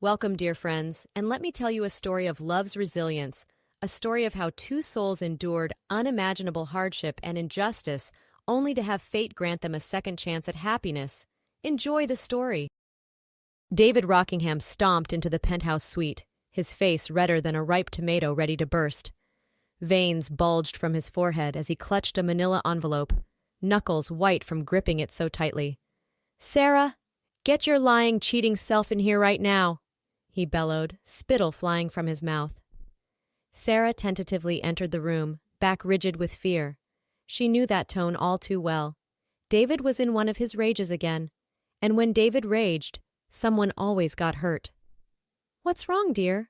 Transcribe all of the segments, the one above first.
Welcome, dear friends, and let me tell you a story of love's resilience, a story of how two souls endured unimaginable hardship and injustice only to have fate grant them a second chance at happiness. Enjoy the story. David Rockingham stomped into the penthouse suite, his face redder than a ripe tomato ready to burst. Veins bulged from his forehead as he clutched a manila envelope, knuckles white from gripping it so tightly. "Sarah, get your lying, cheating self in here right now," he bellowed, spittle flying from his mouth. Sarah tentatively entered the room, back rigid with fear. She knew that tone all too well. David was in one of his rages again, and when David raged, someone always got hurt. "What's wrong, dear?"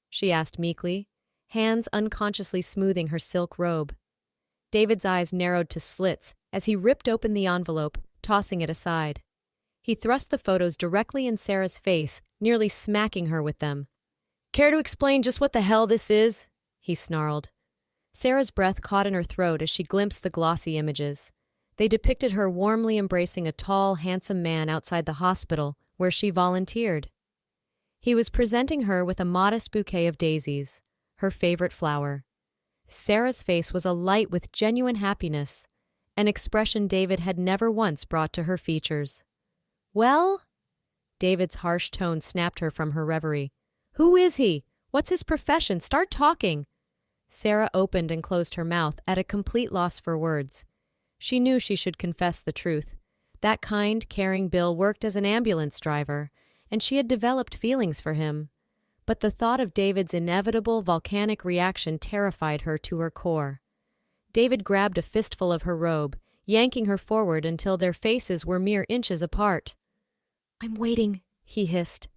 she asked meekly, hands unconsciously smoothing her silk robe. David's eyes narrowed to slits as he ripped open the envelope, tossing it aside. He thrust the photos directly in Sarah's face, nearly smacking her with them. "Care to explain just what the hell this is?" he snarled. Sarah's breath caught in her throat as she glimpsed the glossy images. They depicted her warmly embracing a tall, handsome man outside the hospital where she volunteered. He was presenting her with a modest bouquet of daisies, her favorite flower. Sarah's face was alight with genuine happiness, an expression David had never once brought to her features. "Well?" David's harsh tone snapped her from her reverie. "Who is he? What's his profession? Start talking." Sarah opened and closed her mouth at a complete loss for words. She knew she should confess the truth. That kind, caring Bill worked as an ambulance driver, and she had developed feelings for him. But the thought of David's inevitable volcanic reaction terrified her to her core. David grabbed a fistful of her robe, yanking her forward until their faces were mere inches apart. "I'm waiting," he hissed.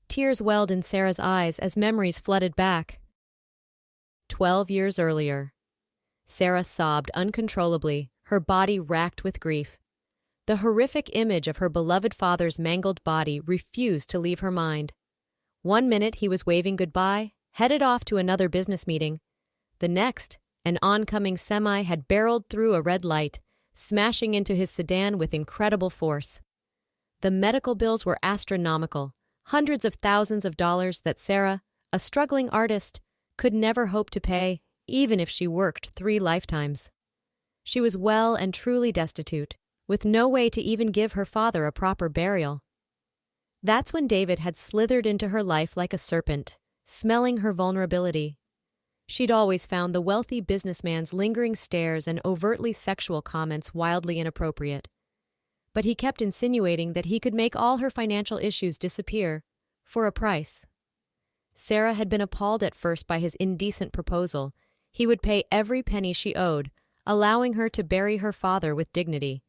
Tears welled in Sarah's eyes as memories flooded back. 12 years earlier. Sarah sobbed uncontrollably, her body racked with grief. The horrific image of her beloved father's mangled body refused to leave her mind. One minute he was waving goodbye, headed off to another business meeting. The next, an oncoming semi had barreled through a red light, smashing into his sedan with incredible force. The medical bills were astronomical, hundreds of thousands of dollars that Sarah, a struggling artist, could never hope to pay, even if she worked 3 lifetimes. She was well and truly destitute, with no way to even give her father a proper burial. That's when David had slithered into her life like a serpent, smelling her vulnerability. She'd always found the wealthy businessman's lingering stares and overtly sexual comments wildly inappropriate. But he kept insinuating that he could make all her financial issues disappear, for a price. Sarah had been appalled at first by his indecent proposal. He would pay every penny she owed, allowing her to bury her father with dignity.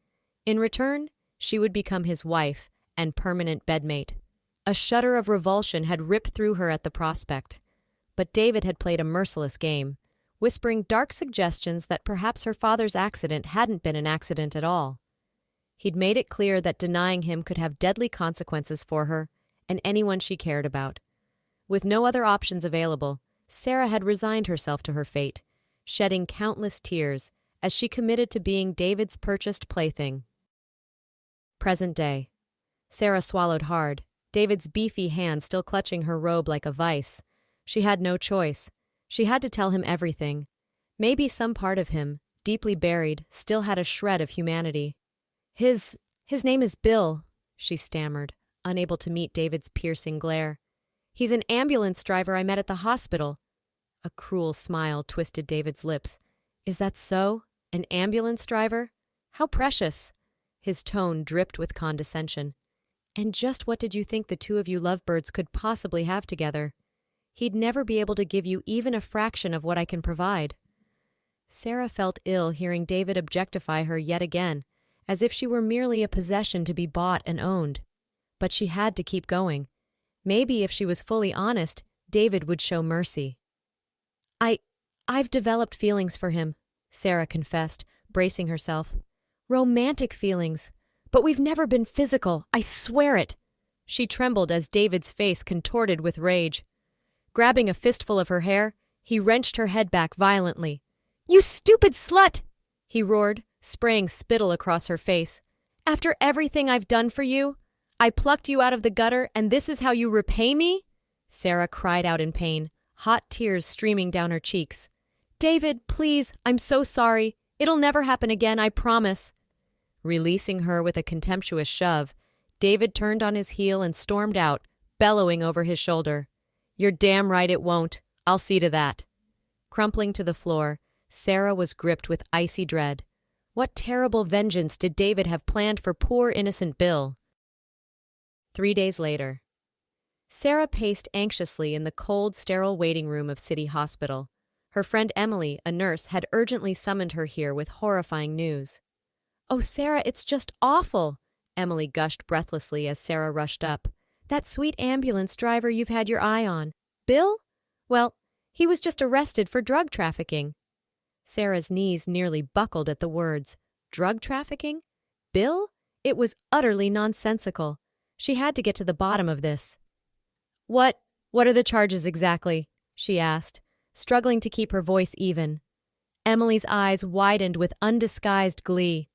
In return, she would become his wife and permanent bedmate. A shudder of revulsion had ripped through her at the prospect. But David had played a merciless game, whispering dark suggestions that perhaps her father's accident hadn't been an accident at all. He'd made it clear that denying him could have deadly consequences for her and anyone she cared about. With no other options available, Sarah had resigned herself to her fate, shedding countless tears as she committed to being David's purchased plaything. Present day. Sarah swallowed hard, David's beefy hand still clutching her robe like a vice. She had no choice. She had to tell him everything. Maybe some part of him, deeply buried, still had a shred of humanity. His name is Bill," she stammered, unable to meet David's piercing glare. "He's an ambulance driver I met at the hospital." A cruel smile twisted David's lips. "Is that so? An ambulance driver? How precious!" His tone dripped with condescension. "And just what did you think the two of you lovebirds could possibly have together? He'd never be able to give you even a fraction of what I can provide." Sarah felt ill hearing David objectify her yet again, as if she were merely a possession to be bought and owned. But she had to keep going. Maybe if she was fully honest, David would show mercy. I've developed feelings for him," Sarah confessed, bracing herself. "Romantic feelings. But we've never been physical, I swear it." She trembled as David's face contorted with rage. Grabbing a fistful of her hair, he wrenched her head back violently. "You stupid slut!" he roared, spraying spittle across her face. "After everything I've done for you? I plucked you out of the gutter and this is how you repay me?" Sarah cried out in pain, hot tears streaming down her cheeks. "David, please, I'm so sorry. It'll never happen again, I promise." Releasing her with a contemptuous shove, David turned on his heel and stormed out, bellowing over his shoulder. "You're damn right it won't. I'll see to that." Crumpling to the floor, Sarah was gripped with icy dread. What terrible vengeance did David have planned for poor innocent Bill? 3 days later. Sarah paced anxiously in the cold, sterile waiting room of City Hospital. Her friend Emily, a nurse, had urgently summoned her here with horrifying news. "Oh, Sarah, it's just awful," Emily gushed breathlessly as Sarah rushed up. "That sweet ambulance driver you've had your eye on. Bill? Well, he was just arrested for drug trafficking." Sarah's knees nearly buckled at the words. Drug trafficking? Bill? It was utterly nonsensical. She had to get to the bottom of this. What are the charges exactly?" she asked, struggling to keep her voice even. Emily's eyes widened with undisguised glee.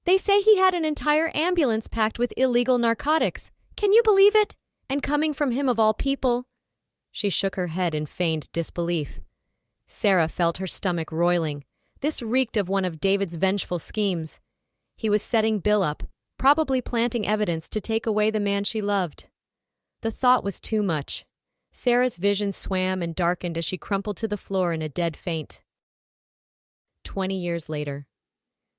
"They say he had an entire ambulance packed with illegal narcotics. Can you believe it? And coming from him of all people." She shook her head in feigned disbelief. Sarah felt her stomach roiling. This reeked of one of David's vengeful schemes. He was setting Bill up, probably planting evidence to take away the man she loved. The thought was too much. Sarah's vision swam and darkened as she crumpled to the floor in a dead faint. 20 years later.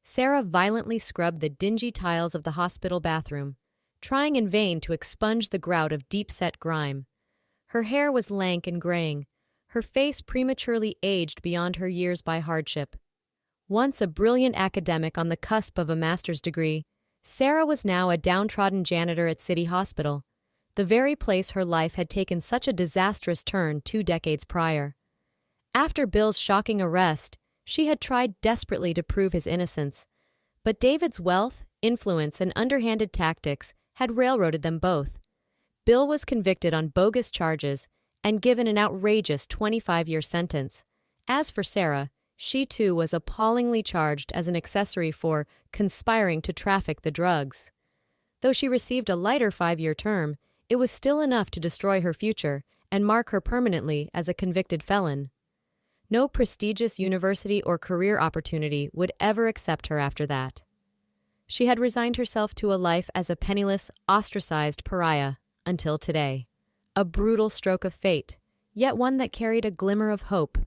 Sarah violently scrubbed the dingy tiles of the hospital bathroom, trying in vain to expunge the grout of deep-set grime. Her hair was lank and graying, her face prematurely aged beyond her years by hardship. Once a brilliant academic on the cusp of a master's degree, Sarah was now a downtrodden janitor at City Hospital, the very place her life had taken such a disastrous turn 2 decades prior. After Bill's shocking arrest, she had tried desperately to prove his innocence, but David's wealth, influence, and underhanded tactics had railroaded them both. Bill was convicted on bogus charges and given an outrageous 25-year sentence. As for Sarah, she too was appallingly charged as an accessory for conspiring to traffic the drugs. Though she received a lighter 5-year term, it was still enough to destroy her future and mark her permanently as a convicted felon. No prestigious university or career opportunity would ever accept her after that. She had resigned herself to a life as a penniless, ostracized pariah until today. A brutal stroke of fate, yet one that carried a glimmer of hope.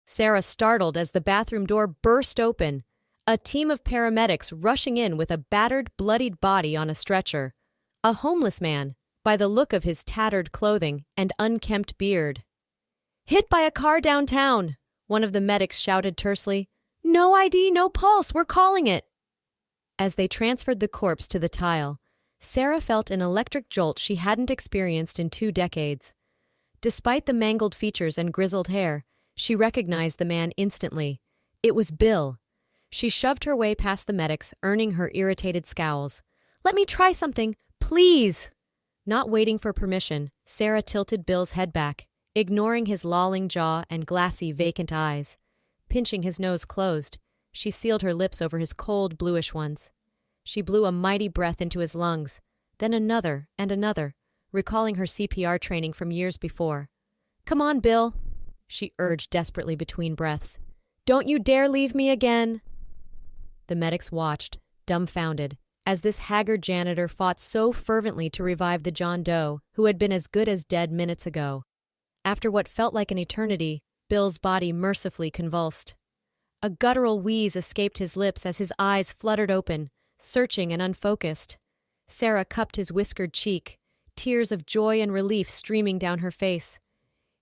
Sarah startled as the bathroom door burst open, a team of paramedics rushing in with a battered, bloodied body on a stretcher. A homeless man, by the look of his tattered clothing and unkempt beard. "Hit by a car downtown," one of the medics shouted tersely. "No ID, no pulse, we're calling it." As they transferred the corpse to the tile, Sarah felt an electric jolt she hadn't experienced in 2 decades. Despite the mangled features and grizzled hair, she recognized the man instantly. It was Bill. She shoved her way past the medics, earning her irritated scowls. "Let me try something, please!" Not waiting for permission, Sarah tilted Bill's head back, ignoring his lolling jaw and glassy, vacant eyes. Pinching his nose closed, she sealed her lips over his cold, bluish ones. She blew a mighty breath into his lungs, then another and another, recalling her CPR training from years before. "Come on, Bill," she urged desperately between breaths. "Don't you dare leave me again." The medics watched, dumbfounded, as this haggard janitor fought so fervently to revive the John Doe who had been as good as dead minutes ago. After what felt like an eternity, Bill's body mercifully convulsed. A guttural wheeze escaped his lips as his eyes fluttered open, searching and unfocused. Sarah cupped his whiskered cheek, tears of joy and relief streaming down her face.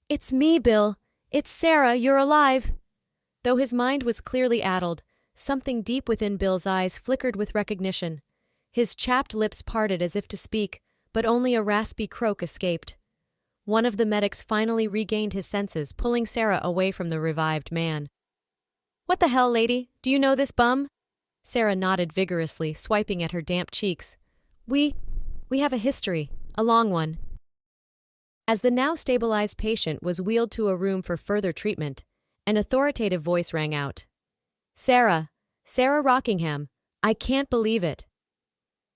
"It's me, Bill. It's Sarah. You're alive." Though his mind was clearly addled, something deep within Bill's eyes flickered with recognition. His chapped lips parted as if to speak, but only a raspy croak escaped. One of the medics finally regained his senses, pulling Sarah away from the revived man. "What the hell, lady? Do you know this bum?" Sarah nodded vigorously, swiping at her damp cheeks. We have a history, a long one." As the now stabilized patient was wheeled to a room for further treatment, an authoritative voice rang out. Sarah Rockingham, I can't believe it."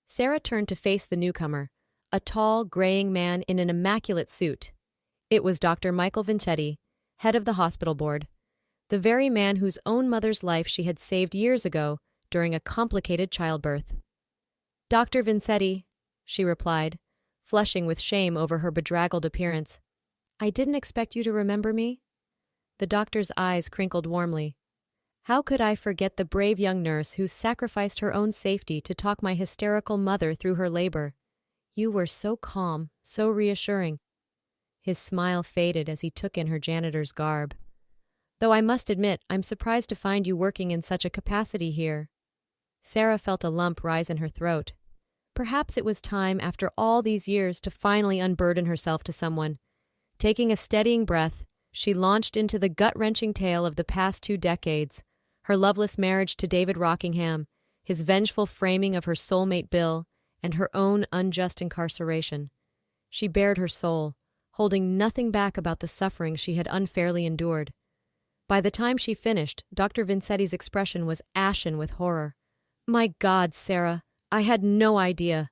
Sarah turned to face the newcomer, a tall, graying man in an immaculate suit. It was Dr. Michael Vincetti, head of the hospital board, the very man whose own mother's life she had saved years ago during a complicated childbirth. "Dr. Vincetti," she replied, flushing with shame over her bedraggled appearance. "I didn't expect you to remember me." The doctor's eyes crinkled warmly. "How could I forget the brave young nurse who sacrificed her own safety to talk my hysterical mother through her labor? You were so calm, so reassuring." His smile faded as he took in her janitor's garb. "Though I must admit, I'm surprised to find you working in such a capacity here." Sarah felt a lump rise in her throat. Perhaps it was time, after all these years, to finally unburden herself to someone. Taking a steadying breath, she launched into the gut-wrenching tale of the past 2 decades, her loveless marriage to David Rockingham, his vengeful framing of her soulmate Bill, and her own unjust incarceration. She bared her soul, holding nothing back about the suffering she had unfairly endured. By the time she finished, Dr. Vincetti's expression was ashen with horror. "My God, Sarah, I had no idea.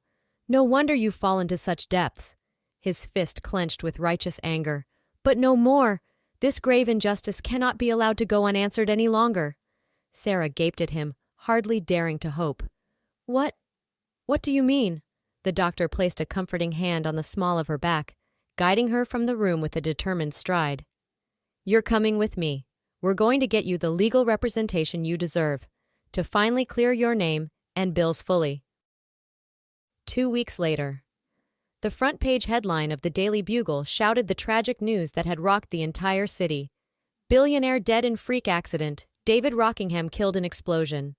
No wonder you've fallen to such depths." His fist clenched with righteous anger. "But no more! This grave injustice cannot be allowed to go unanswered any longer." Sarah gaped at him, hardly daring to hope. What do you mean?" The doctor placed a comforting hand on the small of her back, guiding her from the room with a determined stride. "You're coming with me. We're going to get you the legal representation you deserve, to finally clear your name and Bill's fully." 2 weeks later. The front-page headline of the Daily Bugle shouted the tragic news that had rocked the entire city. "Billionaire dead in freak accident. David Rockingham killed in explosion."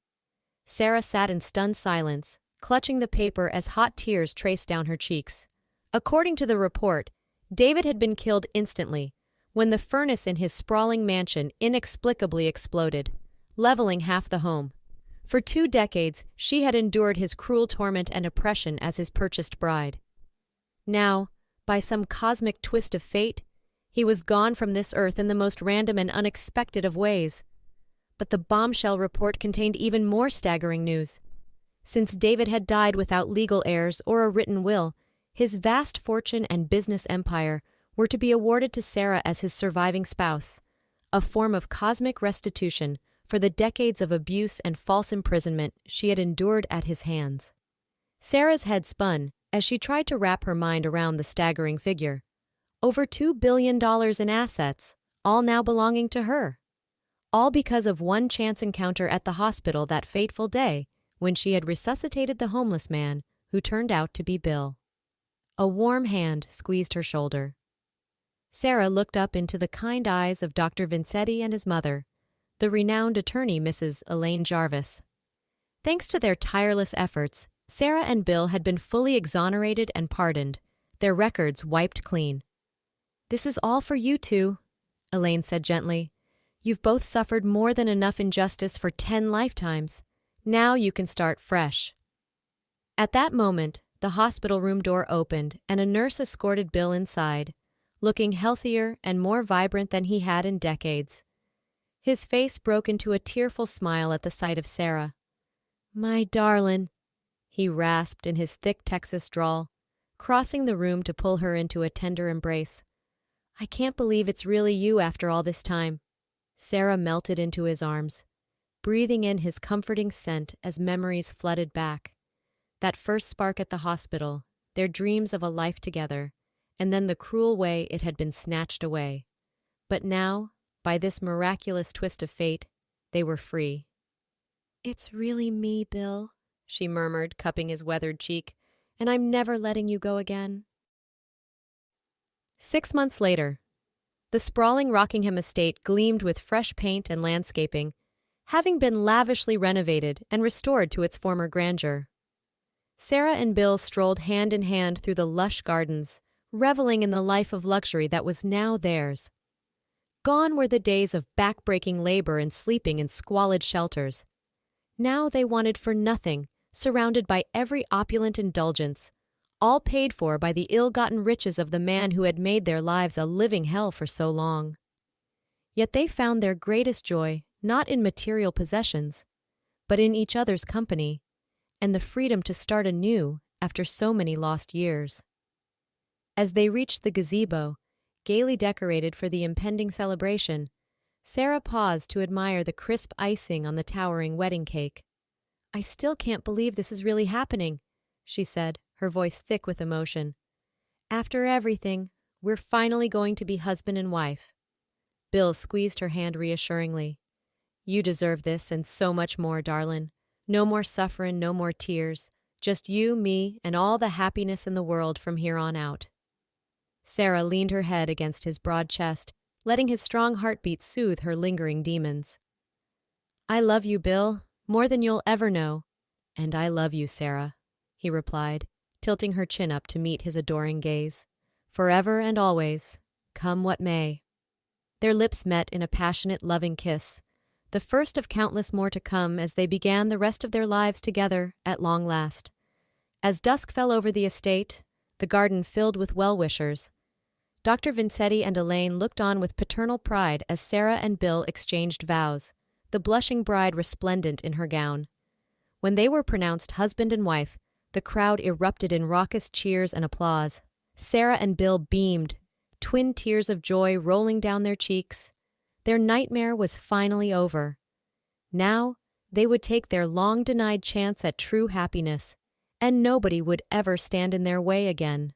Sarah sat in stunned silence, clutching the paper as hot tears traced down her cheeks. According to the report, David had been killed instantly when the furnace in his sprawling mansion inexplicably exploded, leveling half the home. For 2 decades, she had endured his cruel torment and oppression as his purchased bride. Now, by some cosmic twist of fate, he was gone from this earth in the most random and unexpected of ways. But the bombshell report contained even more staggering news. Since David had died without legal heirs or a written will, his vast fortune and business empire were to be awarded to Sarah as his surviving spouse, a form of cosmic restitution for the decades of abuse and false imprisonment she had endured at his hands. Sarah's head spun as she tried to wrap her mind around the staggering figure. Over $2 billion in assets, all now belonging to her. All because of one chance encounter at the hospital that fateful day when she had resuscitated the homeless man who turned out to be Bill. A warm hand squeezed her shoulder. Sarah looked up into the kind eyes of Dr. Vincetti and his mother, the renowned attorney Mrs. Elaine Jarvis. Thanks to their tireless efforts, Sarah and Bill had been fully exonerated and pardoned, their records wiped clean. "This is all for you two," Elaine said gently. "You've both suffered more than enough injustice for 10 lifetimes. Now you can start fresh." At that moment, the hospital room door opened and a nurse escorted Bill inside, looking healthier and more vibrant than he had in decades. His face broke into a tearful smile at the sight of Sarah. "My darlin'," he rasped in his thick Texas drawl, crossing the room to pull her into a tender embrace. "I can't believe it's really you after all this time." Sarah melted into his arms, breathing in his comforting scent as memories flooded back. That first spark at the hospital, their dreams of a life together, and then the cruel way it had been snatched away. But now, by this miraculous twist of fate, they were free. "It's really me, Bill," she murmured, cupping his weathered cheek, "and I'm never letting you go again." 6 months later, the sprawling Rockingham estate gleamed with fresh paint and landscaping, having been lavishly renovated and restored to its former grandeur. Sarah and Bill strolled hand in hand through the lush gardens, reveling in the life of luxury that was now theirs. Gone were the days of back-breaking labor and sleeping in squalid shelters. Now they wanted for nothing, surrounded by every opulent indulgence, all paid for by the ill-gotten riches of the man who had made their lives a living hell for so long. Yet they found their greatest joy not in material possessions, but in each other's company, and the freedom to start anew after so many lost years. As they reached the gazebo, gaily decorated for the impending celebration, Sarah paused to admire the crisp icing on the towering wedding cake. "I still can't believe this is really happening," she said, her voice thick with emotion. "After everything, we're finally going to be husband and wife." Bill squeezed her hand reassuringly. "You deserve this and so much more, darlin'. No more sufferin', no more tears. Just you, me, and all the happiness in the world from here on out." Sarah leaned her head against his broad chest, letting his strong heartbeat soothe her lingering demons. "I love you, Bill, more than you'll ever know." "And I love you, Sarah," he replied, tilting her chin up to meet his adoring gaze. "Forever and always, come what may." Their lips met in a passionate, loving kiss, the first of countless more to come as they began the rest of their lives together at long last. As dusk fell over the estate, the garden filled with well-wishers, Dr. Vincetti and Elaine looked on with paternal pride as Sarah and Bill exchanged vows, the blushing bride resplendent in her gown. When they were pronounced husband and wife, the crowd erupted in raucous cheers and applause. Sarah and Bill beamed, twin tears of joy rolling down their cheeks. Their nightmare was finally over. Now they would take their long-denied chance at true happiness, and nobody would ever stand in their way again.